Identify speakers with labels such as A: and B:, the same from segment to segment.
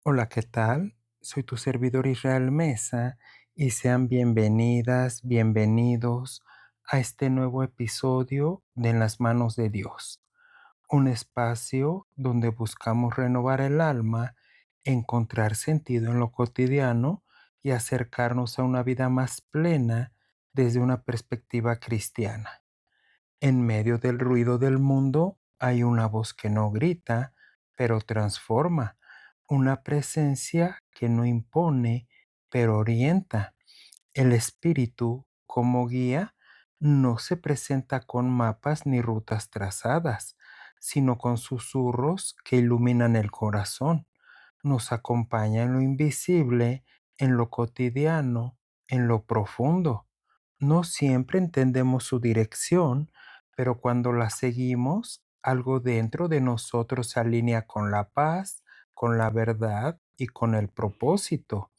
A: Hola, ¿qué tal? Soy tu servidor Israel Mesa y sean bienvenidas, bienvenidos a este nuevo episodio de En las manos de Dios, un espacio donde buscamos renovar el alma, encontrar sentido en lo cotidiano y acercarnos a una vida más plena desde una perspectiva cristiana. En medio del ruido del mundo hay una voz que no grita, pero transforma, una presencia que no impone, pero orienta. El espíritu, como guía, no se presenta con mapas ni rutas trazadas, sino con susurros que iluminan el corazón. Nos acompaña en lo invisible, en lo cotidiano, en lo profundo. No siempre entendemos su dirección, pero cuando la seguimos, algo dentro de nosotros se alinea con la paz, con la verdad y con el propósito.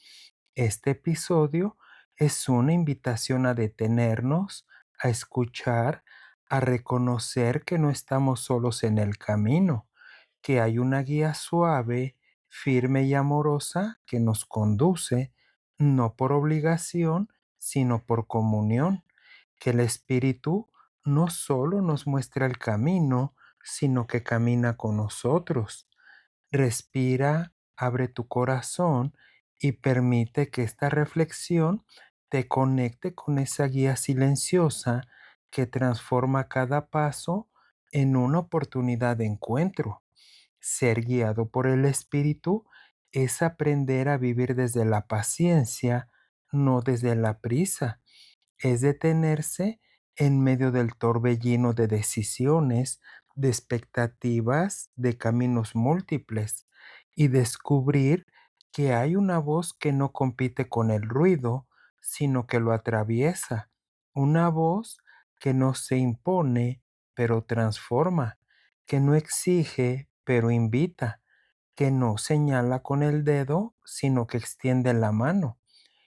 A: Este episodio es una invitación a detenernos, a escuchar, a reconocer que no estamos solos en el camino, que hay una guía suave, firme y amorosa que nos conduce, no por obligación, sino por comunión, que el Espíritu no solo nos muestra el camino, sino que camina con nosotros. Respira, abre tu corazón y permite que esta reflexión te conecte con esa guía silenciosa que transforma cada paso en una oportunidad de encuentro. Ser guiado por el Espíritu es aprender a vivir desde la paciencia, no desde la prisa. Es detenerse en medio del torbellino de decisiones, de expectativas, de caminos múltiples y descubrir que hay una voz que no compite con el ruido, sino que lo atraviesa. Una voz que no se impone, pero transforma, que no exige, pero invita, que no señala con el dedo, sino que extiende la mano.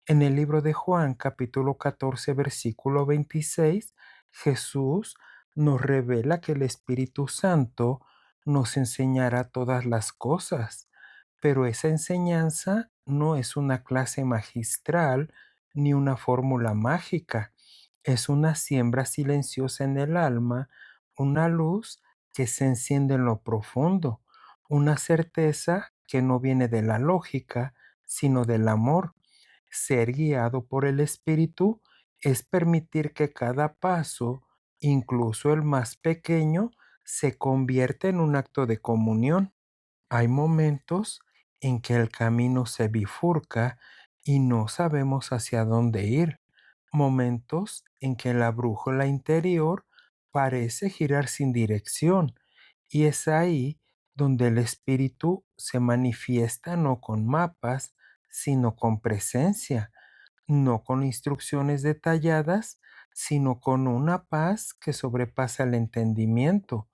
A: En el libro de Juan, capítulo 14, versículo 26, Jesús nos revela que el Espíritu Santo nos enseñará todas las cosas, pero esa enseñanza no es una clase magistral ni una fórmula mágica, es una siembra silenciosa en el alma, una luz que se enciende en lo profundo, una certeza que no viene de la lógica, sino del amor. Ser guiado por el Espíritu es permitir que cada paso, incluso el más pequeño, se convierta en un acto de comunión. Hay momentos en que el camino se bifurca y no sabemos hacia dónde ir. Momentos en que la brújula interior parece girar sin dirección. Y es ahí donde el espíritu se manifiesta no con mapas, sino con presencia, no con instrucciones detalladas, sino con una paz que sobrepasa el entendimiento.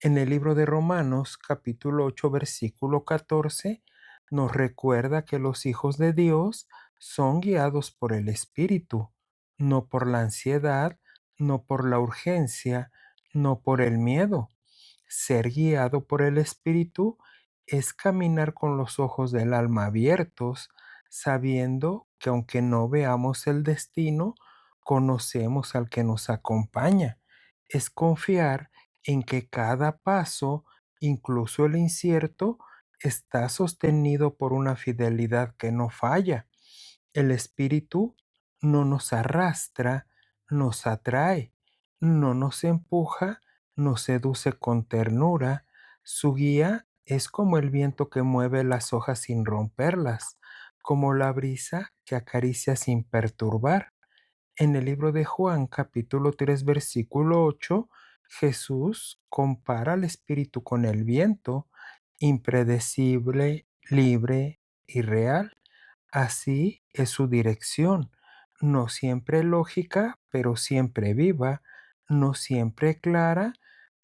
A: En el libro de Romanos, capítulo 8, versículo 14, nos recuerda que los hijos de Dios son guiados por el Espíritu, no por la ansiedad, no por la urgencia, no por el miedo. Ser guiado por el Espíritu es caminar con los ojos del alma abiertos, sabiendo que aunque no veamos el destino, conocemos al que nos acompaña. Es confiar en que cada paso, incluso el incierto, está sostenido por una fidelidad que no falla. El Espíritu no nos arrastra, nos atrae, no nos empuja, nos seduce con ternura. Su guía es como el viento que mueve las hojas sin romperlas, como la brisa que acaricia sin perturbar. En el libro de Juan, capítulo 3, versículo 8, Jesús compara al Espíritu con el viento, impredecible, libre y real. Así es su dirección, no siempre lógica, pero siempre viva, no siempre clara,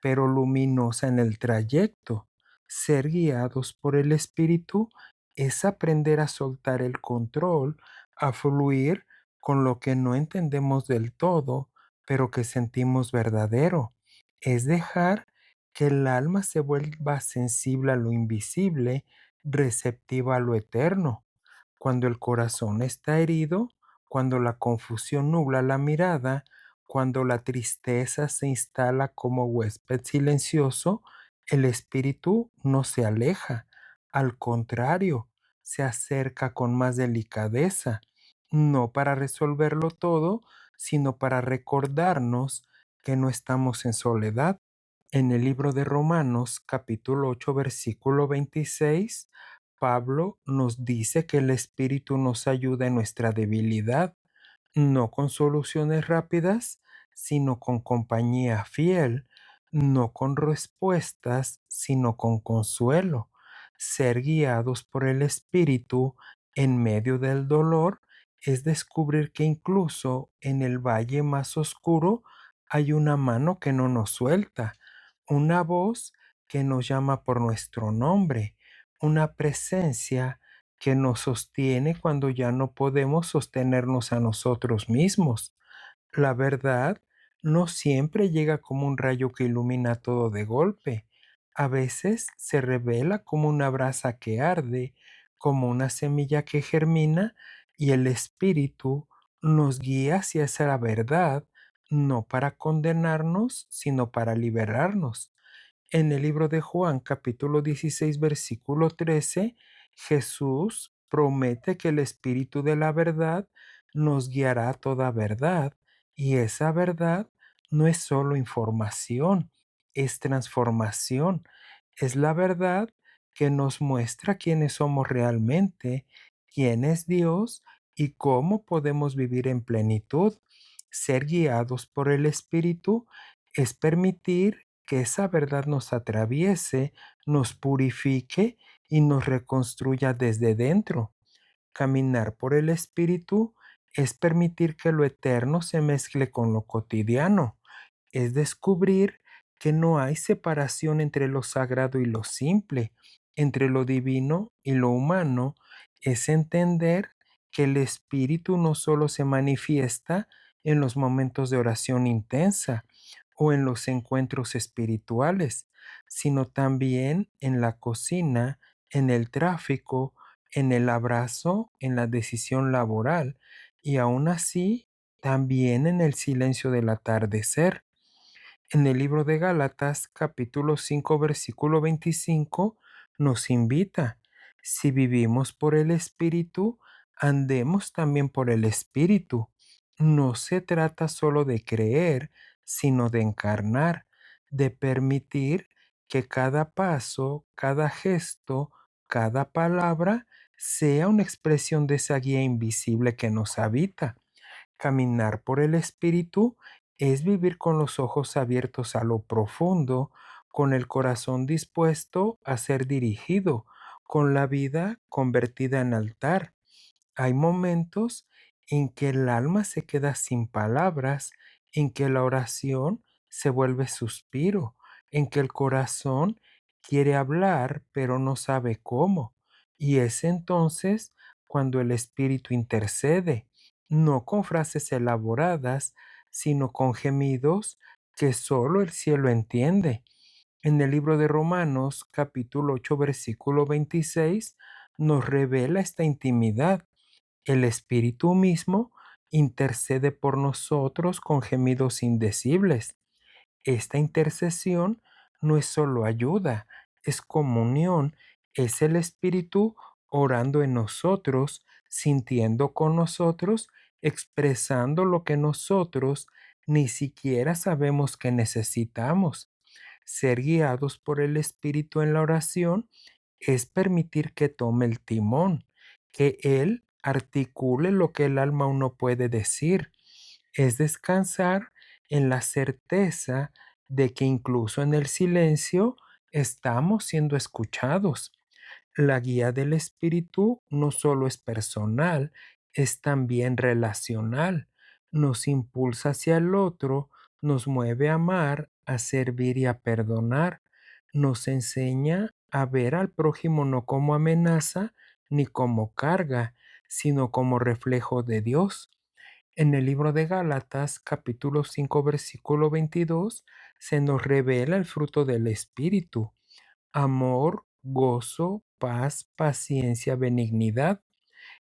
A: pero luminosa en el trayecto. Ser guiados por el Espíritu es aprender a soltar el control, a fluir con lo que no entendemos del todo, pero que sentimos verdadero. Es dejar que el alma se vuelva sensible a lo invisible, receptiva a lo eterno. Cuando el corazón está herido, cuando la confusión nubla la mirada, cuando la tristeza se instala como huésped silencioso, el espíritu no se aleja, al contrario, se acerca con más delicadeza, no para resolverlo todo, sino para recordarnos que no estamos en soledad. En el libro de Romanos, capítulo 8, versículo 26, Pablo nos dice que el Espíritu nos ayuda en nuestra debilidad, no con soluciones rápidas, sino con compañía fiel, no con respuestas, sino con consuelo. Ser guiados por el Espíritu en medio del dolor es descubrir que incluso en el valle más oscuro hay una mano que no nos suelta, una voz que nos llama por nuestro nombre, una presencia que nos sostiene cuando ya no podemos sostenernos a nosotros mismos. La verdad no siempre llega como un rayo que ilumina todo de golpe. A veces se revela como una brasa que arde, como una semilla que germina y el Espíritu nos guía hacia esa verdad, no para condenarnos, sino para liberarnos. En el libro de Juan, capítulo 16, versículo 13, Jesús promete que el Espíritu de la verdad nos guiará a toda verdad, y esa verdad no es solo información, es transformación. Es la verdad que nos muestra quiénes somos realmente, quién es Dios y cómo podemos vivir en plenitud. Ser guiados por el Espíritu es permitir que esa verdad nos atraviese, nos purifique y nos reconstruya desde dentro. Caminar por el Espíritu es permitir que lo eterno se mezcle con lo cotidiano, es descubrir que no hay separación entre lo sagrado y lo simple, entre lo divino y lo humano, es entender que el Espíritu no solo se manifiesta en los momentos de oración intensa o en los encuentros espirituales, sino también en la cocina, en el tráfico, en el abrazo, en la decisión laboral y aún así también en el silencio del atardecer. En el libro de Gálatas, capítulo 5, versículo 25, nos invita, si vivimos por el Espíritu, andemos también por el Espíritu. No se trata solo de creer, sino de encarnar, de permitir que cada paso, cada gesto, cada palabra sea una expresión de esa guía invisible que nos habita. Caminar por el Espíritu es vivir con los ojos abiertos a lo profundo, con el corazón dispuesto a ser dirigido, con la vida convertida en altar. Hay momentos en que el alma se queda sin palabras, en que la oración se vuelve suspiro, en que el corazón quiere hablar pero no sabe cómo. Y es entonces cuando el Espíritu intercede, no con frases elaboradas, sino con gemidos que solo el cielo entiende. En el libro de Romanos, capítulo 8, versículo 26, nos revela esta intimidad. El Espíritu mismo intercede por nosotros con gemidos indecibles. Esta intercesión no es solo ayuda, es comunión, es el Espíritu orando en nosotros, sintiendo con nosotros, expresando lo que nosotros ni siquiera sabemos que necesitamos. Ser guiados por el Espíritu en la oración es permitir que tome el timón, que Él articule lo que el alma aún no puede decir. Es descansar en la certeza de que incluso en el silencio estamos siendo escuchados. La guía del Espíritu no solo es personal, es también relacional. Nos impulsa hacia el otro, nos mueve a amar, a servir y a perdonar. Nos enseña a ver al prójimo no como amenaza ni como carga, sino como reflejo de Dios. En el libro de Gálatas, capítulo 5, versículo 22, se nos revela el fruto del Espíritu: amor, gozo, paz, paciencia, benignidad.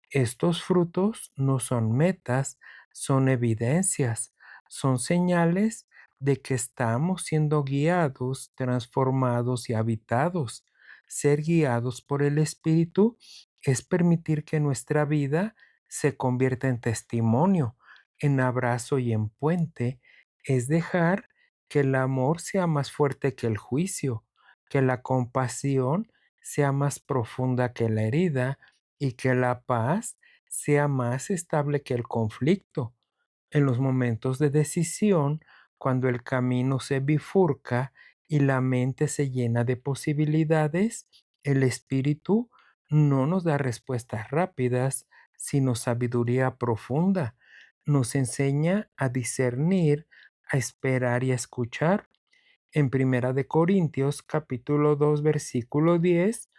A: Estos frutos no son metas, son evidencias, son señales de que estamos siendo guiados, transformados y habitados. Ser guiados por el Espíritu es permitir que nuestra vida se convierta en testimonio, en abrazo y en puente. Es dejar que el amor sea más fuerte que el juicio, que la compasión sea más profunda que la herida y que la paz sea más estable que el conflicto. En los momentos de decisión, cuando el camino se bifurca y la mente se llena de posibilidades, el espíritu no nos da respuestas rápidas, sino sabiduría profunda. Nos enseña a discernir, a esperar y a escuchar. En Primera de Corintios, capítulo 2, versículo 10,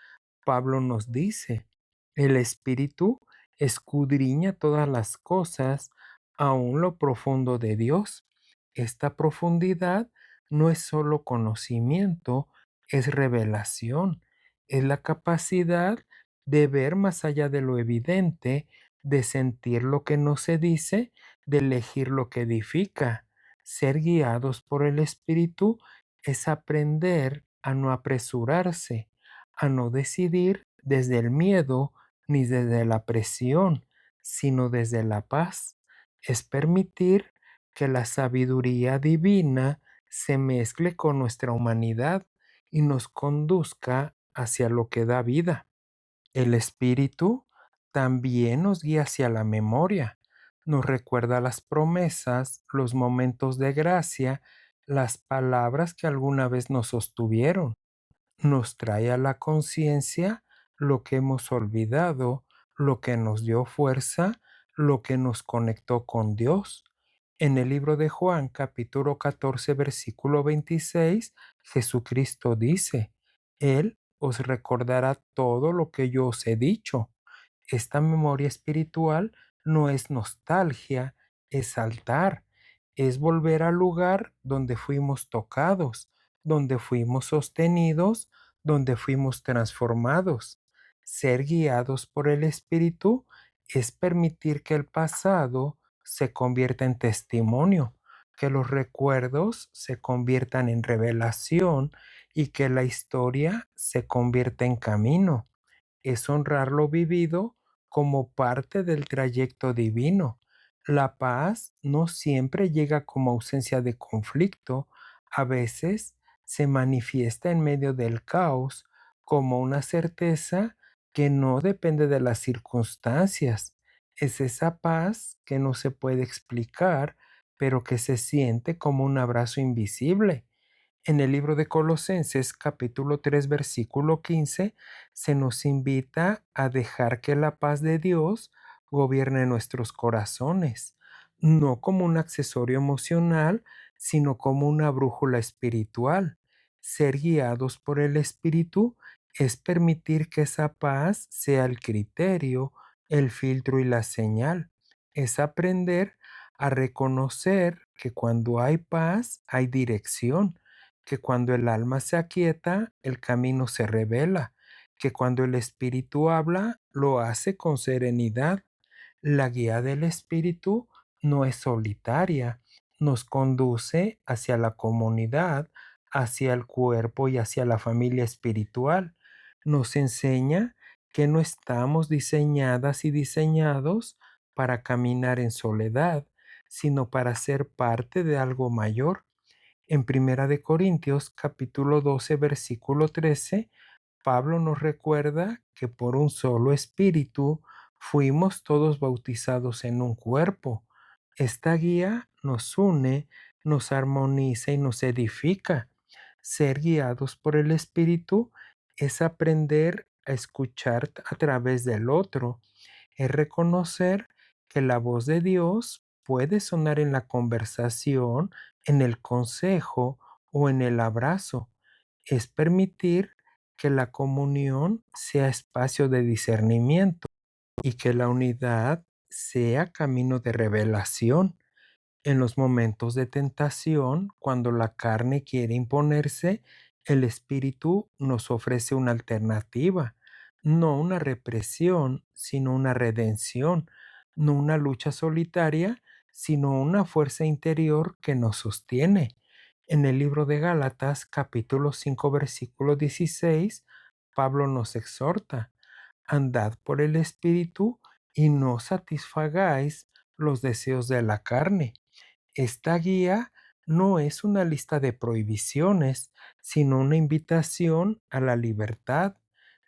A: Pablo nos dice: el Espíritu escudriña todas las cosas, aun lo profundo de Dios. Esta profundidad no es solo conocimiento, es revelación, es la capacidad de ver más allá de lo evidente, de sentir lo que no se dice, de elegir lo que edifica. Ser guiados por el Espíritu es aprender a no apresurarse, a no decidir desde el miedo ni desde la presión, sino desde la paz. Es permitir que la sabiduría divina se mezcle con nuestra humanidad y nos conduzca hacia lo que da vida. El Espíritu también nos guía hacia la memoria, nos recuerda las promesas, los momentos de gracia, las palabras que alguna vez nos sostuvieron, nos trae a la conciencia lo que hemos olvidado, lo que nos dio fuerza, lo que nos conectó con Dios. En el libro de Juan, capítulo 14, versículo 26, Jesucristo dice: Él os recordará todo lo que yo os he dicho. Esta memoria espiritual no es nostalgia, es saltar, es volver al lugar donde fuimos tocados, donde fuimos sostenidos, donde fuimos transformados. Ser guiados por el Espíritu es permitir que el pasado se convierta en testimonio, que los recuerdos se conviertan en revelación y que la historia se convierta en camino. Es honrar lo vivido como parte del trayecto divino. La paz no siempre llega como ausencia de conflicto, a veces se manifiesta en medio del caos como una certeza que no depende de las circunstancias. Es esa paz que no se puede explicar, pero que se siente como un abrazo invisible. En el libro de Colosenses, capítulo 3, versículo 15, se nos invita a dejar que la paz de Dios gobierne nuestros corazones, no como un accesorio emocional, sino como una brújula espiritual. Ser guiados por el Espíritu es permitir que esa paz sea el criterio, el filtro y la señal. Es aprender a reconocer que cuando hay paz hay dirección, que cuando el alma se aquieta, el camino se revela, que cuando el espíritu habla, lo hace con serenidad. La guía del espíritu no es solitaria, nos conduce hacia la comunidad, hacia el cuerpo y hacia la familia espiritual. Nos enseña que no estamos diseñadas y diseñados para caminar en soledad, sino para ser parte de algo mayor. En Primera de Corintios, capítulo 12, versículo 13, Pablo nos recuerda que por un solo espíritu fuimos todos bautizados en un cuerpo. Esta guía nos une, nos armoniza y nos edifica. Ser guiados por el espíritu es aprender a escuchar a través del otro, es reconocer que la voz de Dios puede sonar en la conversación, en el consejo o en el abrazo. Es permitir que la comunión sea espacio de discernimiento y que la unidad sea camino de revelación. En los momentos de tentación, cuando la carne quiere imponerse, el Espíritu nos ofrece una alternativa. no una represión, sino una redención, no una lucha solitaria, sino una fuerza interior que nos sostiene. En el libro de Gálatas, capítulo 5, versículo 16, Pablo nos exhorta: andad por el Espíritu y no satisfagáis los deseos de la carne. Esta guía no es una lista de prohibiciones, sino una invitación a la libertad.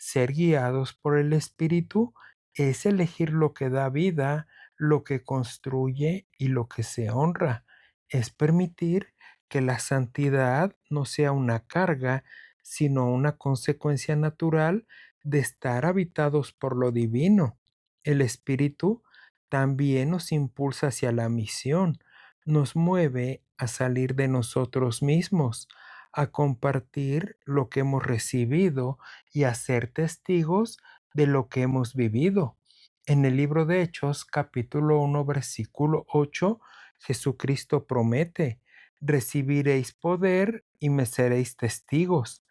A: Ser guiados por el Espíritu es elegir lo que da vida, lo que construye y lo que se honra. Es permitir que la santidad no sea una carga, sino una consecuencia natural de estar habitados por lo divino. El Espíritu también nos impulsa hacia la misión, nos mueve a salir de nosotros mismos, a compartir lo que hemos recibido y a ser testigos de lo que hemos vivido. En el libro de Hechos, capítulo 1, versículo 8, Jesucristo promete: recibiréis poder y me seréis testigos.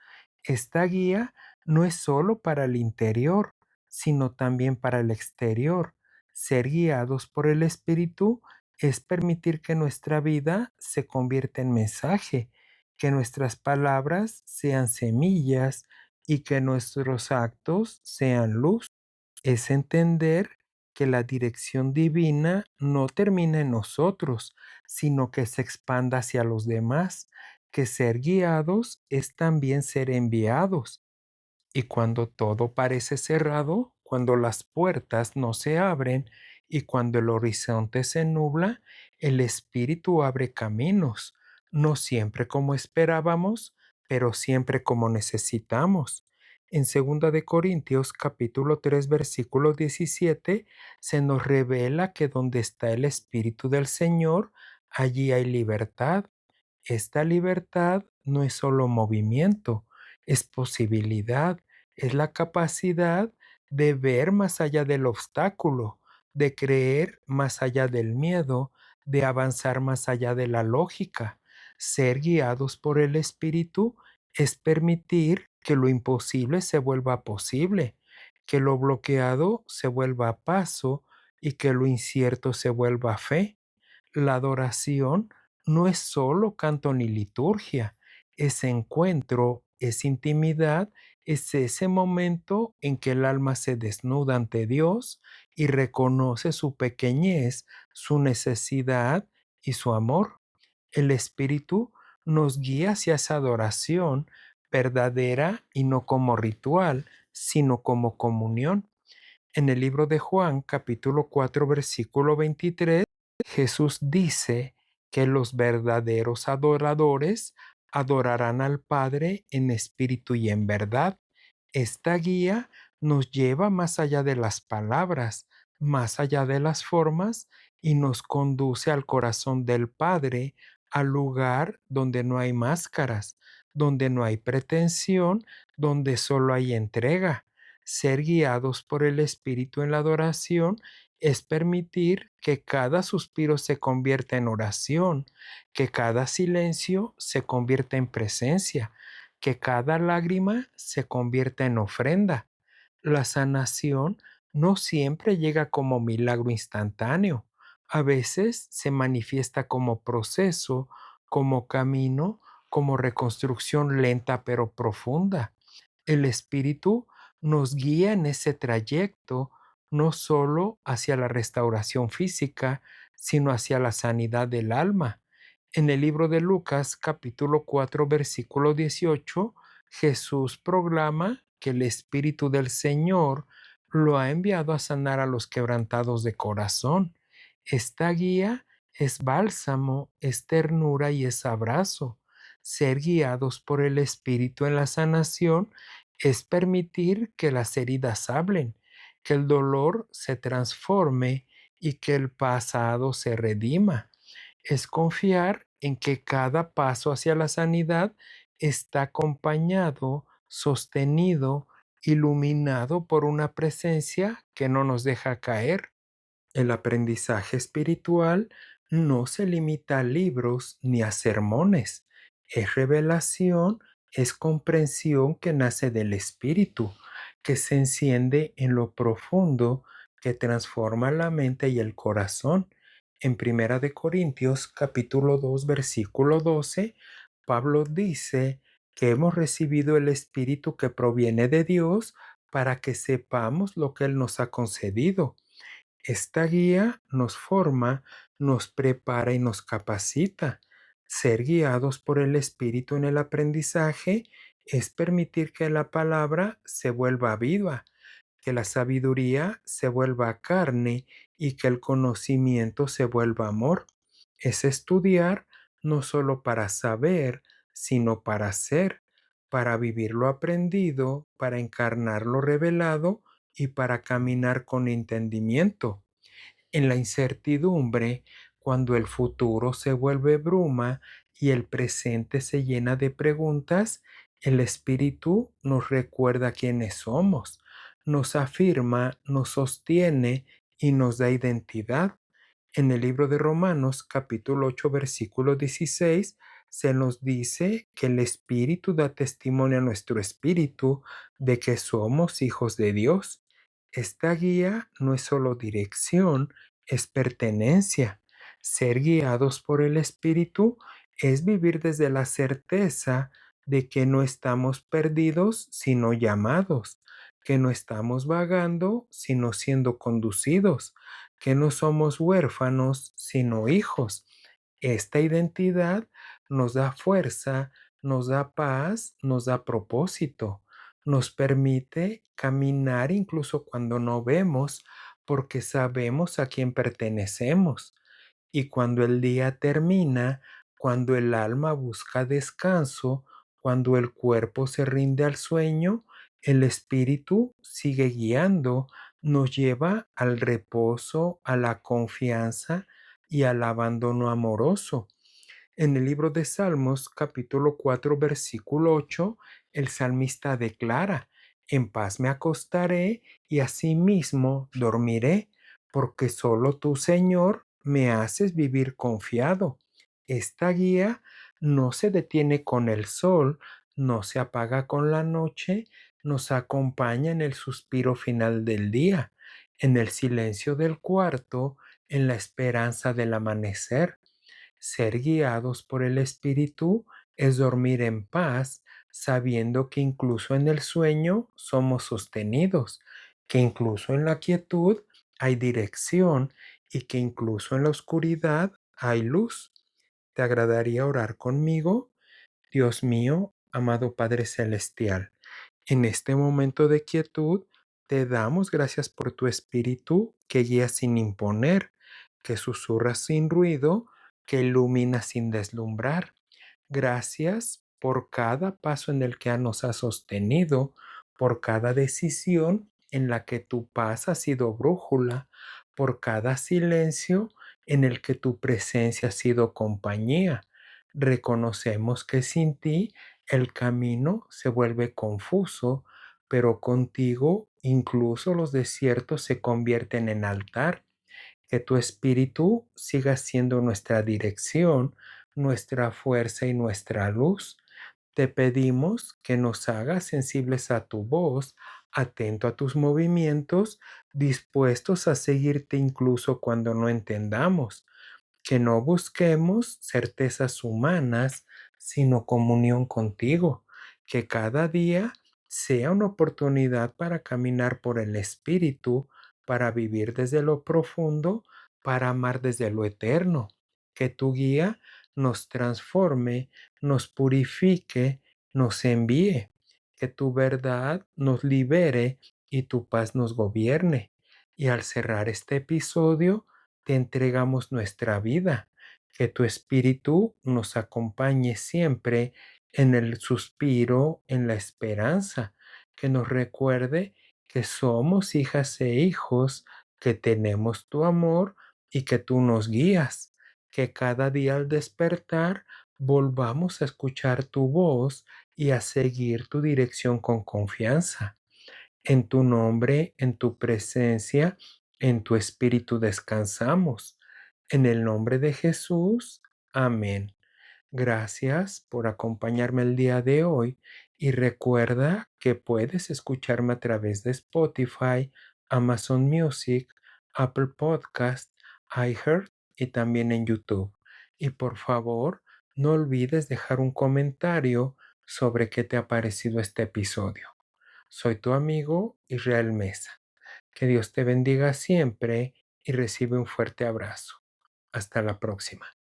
A: Esta guía no es solo para el interior, sino también para el exterior. Ser guiados por el Espíritu es permitir que nuestra vida se convierta en mensaje, que nuestras palabras sean semillas y que nuestros actos sean luz. Es entender que la dirección divina no termina en nosotros, sino que se expanda hacia los demás, que ser guiados es también ser enviados. Y cuando todo parece cerrado, cuando las puertas no se abren y cuando el horizonte se nubla, el Espíritu abre caminos, no siempre como esperábamos, pero siempre como necesitamos. En 2 de Corintios capítulo 3 versículo 17 se nos revela que donde está el Espíritu del Señor, allí hay libertad. Esta libertad no es solo movimiento, es posibilidad, es la capacidad de ver más allá del obstáculo, de creer más allá del miedo, de avanzar más allá de la lógica. Ser guiados por el Espíritu es permitir que lo imposible se vuelva posible, que lo bloqueado se vuelva paso y que lo incierto se vuelva fe. La adoración no es solo canto ni liturgia, es encuentro, es intimidad, es ese momento en que el alma se desnuda ante Dios y reconoce su pequeñez, su necesidad y su amor. El Espíritu nos guía hacia esa adoración verdadera y no como ritual, sino como comunión. En el libro de Juan, capítulo 4, versículo 23, Jesús dice que los verdaderos adoradores adorarán al Padre en espíritu y en verdad. Esta guía nos lleva más allá de las palabras, más allá de las formas y nos conduce al corazón del Padre, al lugar donde no hay máscaras, donde no hay pretensión, donde solo hay entrega. Ser guiados por el Espíritu en la adoración es permitir que cada suspiro se convierta en oración, que cada silencio se convierta en presencia, que cada lágrima se convierta en ofrenda. La sanación no siempre llega como milagro instantáneo. A veces se manifiesta como proceso, como camino, como reconstrucción lenta pero profunda. El Espíritu nos guía en ese trayecto, no solo hacia la restauración física, sino hacia la sanidad del alma. En el libro de Lucas, capítulo 4, versículo 18, Jesús proclama que el Espíritu del Señor lo ha enviado a sanar a los quebrantados de corazón. Esta guía es bálsamo, es ternura y es abrazo. Ser guiados por el Espíritu en la sanación es permitir que las heridas hablen, que el dolor se transforme y que el pasado se redima. Es confiar en que cada paso hacia la sanidad está acompañado, sostenido, iluminado por una presencia que no nos deja caer. El aprendizaje espiritual no se limita a libros ni a sermones. Es revelación, es comprensión que nace del espíritu. que se enciende en lo profundo, que transforma la mente y el corazón. En Primera de Corintios, capítulo 2, versículo 12, Pablo dice que hemos recibido el Espíritu que proviene de Dios para que sepamos lo que Él nos ha concedido. Esta guía nos forma, nos prepara y nos capacita. Ser guiados por el Espíritu en el aprendizaje es permitir que la palabra se vuelva viva, que la sabiduría se vuelva carne y que el conocimiento se vuelva amor. Es estudiar no solo para saber, sino para ser, para vivir lo aprendido, para encarnar lo revelado y para caminar con entendimiento. En la incertidumbre, cuando el futuro se vuelve bruma y el presente se llena de preguntas, el Espíritu nos recuerda quiénes somos, nos afirma, nos sostiene y nos da identidad. En el libro de Romanos, capítulo 8, versículo 16, se nos dice que el Espíritu da testimonio a nuestro espíritu de que somos hijos de Dios. Esta guía no es solo dirección, es pertenencia. Ser guiados por el Espíritu es vivir desde la certeza de que no estamos perdidos, sino llamados, que no estamos vagando, sino siendo conducidos, que no somos huérfanos, sino hijos. Esta identidad nos da fuerza, nos da paz, nos da propósito, nos permite caminar incluso cuando no vemos, porque sabemos a quién pertenecemos. Y cuando el día termina, cuando el alma busca descanso, cuando el cuerpo se rinde al sueño, el espíritu sigue guiando, nos lleva al reposo, a la confianza y al abandono amoroso. En el libro de Salmos, capítulo 4, versículo 8, el salmista declara: en paz me acostaré y asimismo dormiré, porque solo tú, Señor, me haces vivir confiado. Esta guía no se detiene con el sol, no se apaga con la noche, nos acompaña en el suspiro final del día, en el silencio del cuarto, en la esperanza del amanecer. Ser guiados por el Espíritu es dormir en paz, sabiendo que incluso en el sueño somos sostenidos, que incluso en la quietud hay dirección y que incluso en la oscuridad hay luz. ¿Te agradaría orar conmigo? Dios mío, amado Padre Celestial, en este momento de quietud, te damos gracias por tu espíritu que guía sin imponer, que susurra sin ruido, que ilumina sin deslumbrar. Gracias por cada paso en el que nos has sostenido, por cada decisión en la que tu paz ha sido brújula, por cada silencio en el que tu presencia ha sido compañía. Reconocemos que sin ti el camino se vuelve confuso, pero contigo incluso los desiertos se convierten en altar. Que tu espíritu siga siendo nuestra dirección, nuestra fuerza y nuestra luz. Te pedimos que nos hagas sensibles a tu voz, atento a tus movimientos, dispuestos a seguirte incluso cuando no entendamos, que no busquemos certezas humanas, sino comunión contigo, que cada día sea una oportunidad para caminar por el Espíritu, para vivir desde lo profundo, para amar desde lo eterno, que tu guía nos transforme, nos purifique, nos envíe, que tu verdad nos libere y tu paz nos gobierne. Y al cerrar este episodio, te entregamos nuestra vida, que tu espíritu nos acompañe siempre en el suspiro, en la esperanza, que nos recuerde que somos hijas e hijos, que tenemos tu amor y que tú nos guías, que cada día al despertar volvamos a escuchar tu voz y a seguir tu dirección con confianza. En tu nombre, en tu presencia, en tu espíritu descansamos. En el nombre de Jesús. Amén. Gracias por acompañarme el día de hoy Y recuerda que puedes escucharme a través de Spotify, Amazon Music, Apple Podcast, iHeart y también en YouTube. Y por favor, no olvides dejar un comentario sobre qué te ha parecido este episodio. Soy tu amigo Israel Mesa. Que Dios te bendiga siempre y recibe un fuerte abrazo. Hasta la próxima.